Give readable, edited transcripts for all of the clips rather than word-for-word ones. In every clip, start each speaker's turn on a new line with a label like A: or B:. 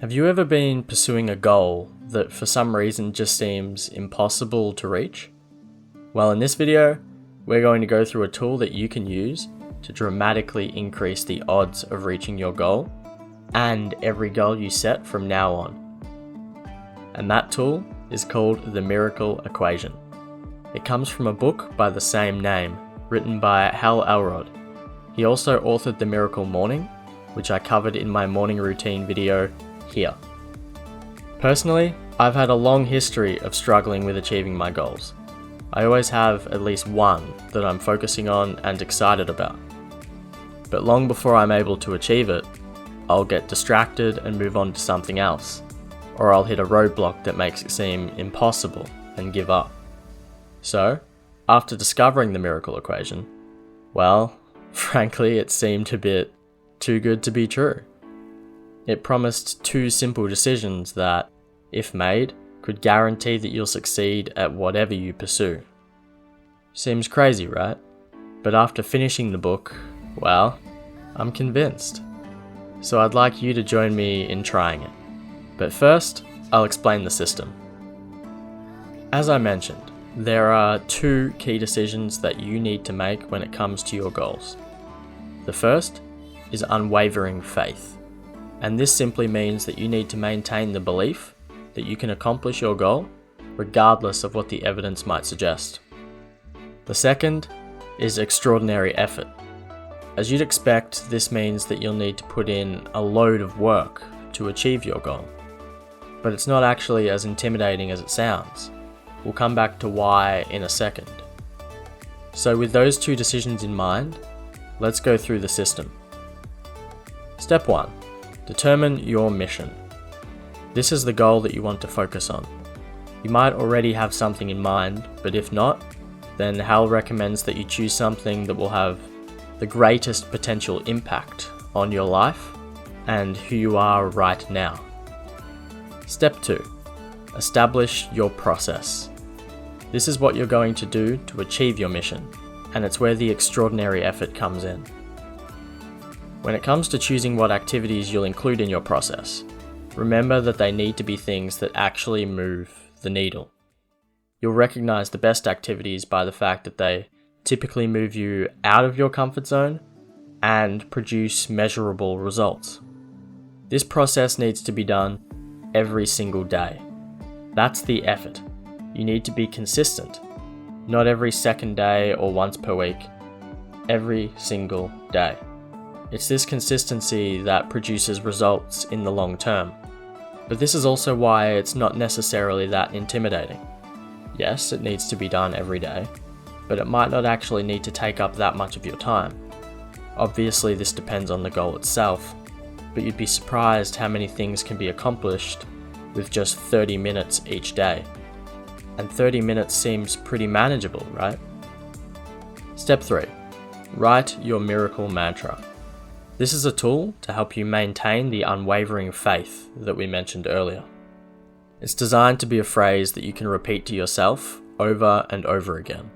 A: Have you ever been pursuing a goal that for some reason just seems impossible to reach? Well, in this video, we're going to go through a tool that you can use to dramatically increase the odds of reaching your goal and every goal you set from now on. And that tool is called the Miracle Equation. It comes from a book by the same name, written by Hal Elrod. He also authored The Miracle Morning, which I covered in my morning routine video here. Personally, I've had a long history of struggling with achieving my goals. I always have at least one that I'm focusing on and excited about. But long before I'm able to achieve it, I'll get distracted and move on to something else, or I'll hit a roadblock that makes it seem impossible and give up. So, after discovering the Miracle Equation, well, frankly, it seemed a bit too good to be true. It promised two simple decisions that, if made, could guarantee that you'll succeed at whatever you pursue. Seems crazy, right? But after finishing the book, well, I'm convinced. So I'd like you to join me in trying it. But first, I'll explain the system. As I mentioned, there are two key decisions that you need to make when it comes to your goals. The first is unwavering faith. And this simply means that you need to maintain the belief that you can accomplish your goal regardless of what the evidence might suggest. The second is extraordinary effort. As you'd expect, this means that you'll need to put in a load of work to achieve your goal. But it's not actually as intimidating as it sounds. We'll come back to why in a second. So with those two decisions in mind, let's go through the system. Step 1. Determine your mission. This is the goal that you want to focus on. You might already have something in mind, but if not, then Hal recommends that you choose something that will have the greatest potential impact on your life and who you are right now. Step 2. Establish your process. This is what you're going to do to achieve your mission, and it's where the extraordinary effort comes in. When it comes to choosing what activities you'll include in your process, remember that they need to be things that actually move the needle. You'll recognize the best activities by the fact that they typically move you out of your comfort zone and produce measurable results. This process needs to be done every single day. That's the effort. You need to be consistent, not every second day or once per week, every single day. It's this consistency that produces results in the long term. But this is also why it's not necessarily that intimidating. Yes, it needs to be done every day, but it might not actually need to take up that much of your time. Obviously, this depends on the goal itself, but you'd be surprised how many things can be accomplished with just 30 minutes each day. And 30 minutes seems pretty manageable, right? Step 3. Write your miracle mantra. This is a tool to help you maintain the unwavering faith that we mentioned earlier. It's designed to be a phrase that you can repeat to yourself over and over again.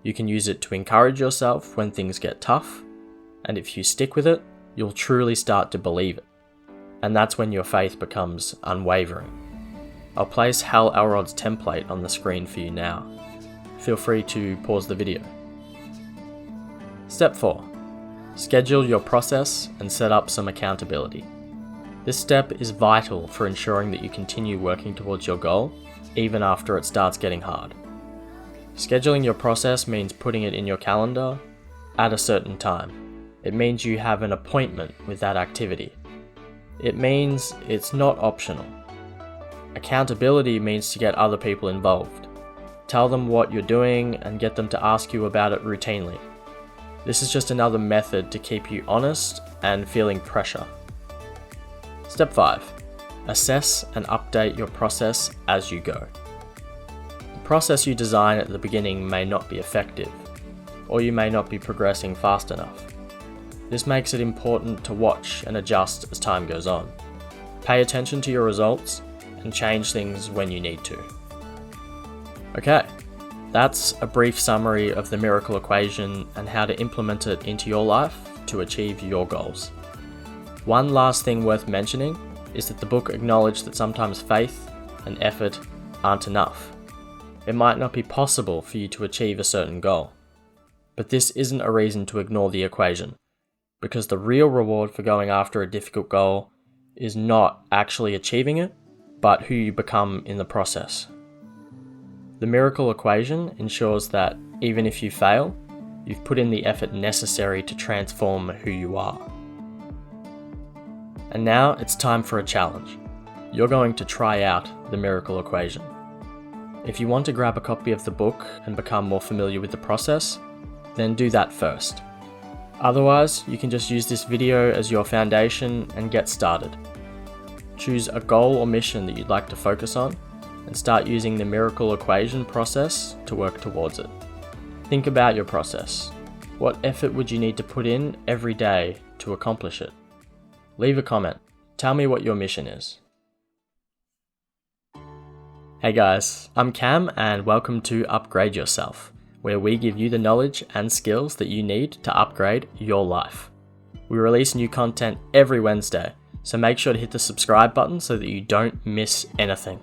A: You can use it to encourage yourself when things get tough, and if you stick with it, you'll truly start to believe it. And that's when your faith becomes unwavering. I'll place Hal Elrod's template on the screen for you now. Feel free to pause the video. Step 4. Schedule your process and set up some accountability. This step is vital for ensuring that you continue working towards your goal, even after it starts getting hard. Scheduling your process means putting it in your calendar at a certain time. It means you have an appointment with that activity. It means it's not optional. Accountability means to get other people involved. Tell them what you're doing and get them to ask you about it routinely. This is just another method to keep you honest and feeling pressure. Step 5. Assess and update your process as you go. The process you design at the beginning may not be effective, or you may not be progressing fast enough. This makes it important to watch and adjust as time goes on. Pay attention to your results and change things when you need to. Okay. That's a brief summary of the Miracle Equation and how to implement it into your life to achieve your goals. One last thing worth mentioning is that the book acknowledged that sometimes faith and effort aren't enough. It might not be possible for you to achieve a certain goal. But this isn't a reason to ignore the equation, because the real reward for going after a difficult goal is not actually achieving it, but who you become in the process. The miracle equation ensures that even if you fail, you've put in the effort necessary to transform who you are. And now it's time for a challenge. You're going to try out the miracle equation. If you want to grab a copy of the book and become more familiar with the process, then do that first. Otherwise, you can just use this video as your foundation and get started. Choose a goal or mission that you'd like to focus on and start using the miracle equation process to work towards it. Think about your process. What effort would you need to put in every day to accomplish it? Leave a comment. Tell me what your mission is. Hey guys, I'm Cam and welcome to Upgrade Yourself, where we give you the knowledge and skills that you need to upgrade your life. We release new content every Wednesday, so make sure to hit the subscribe button so that you don't miss anything.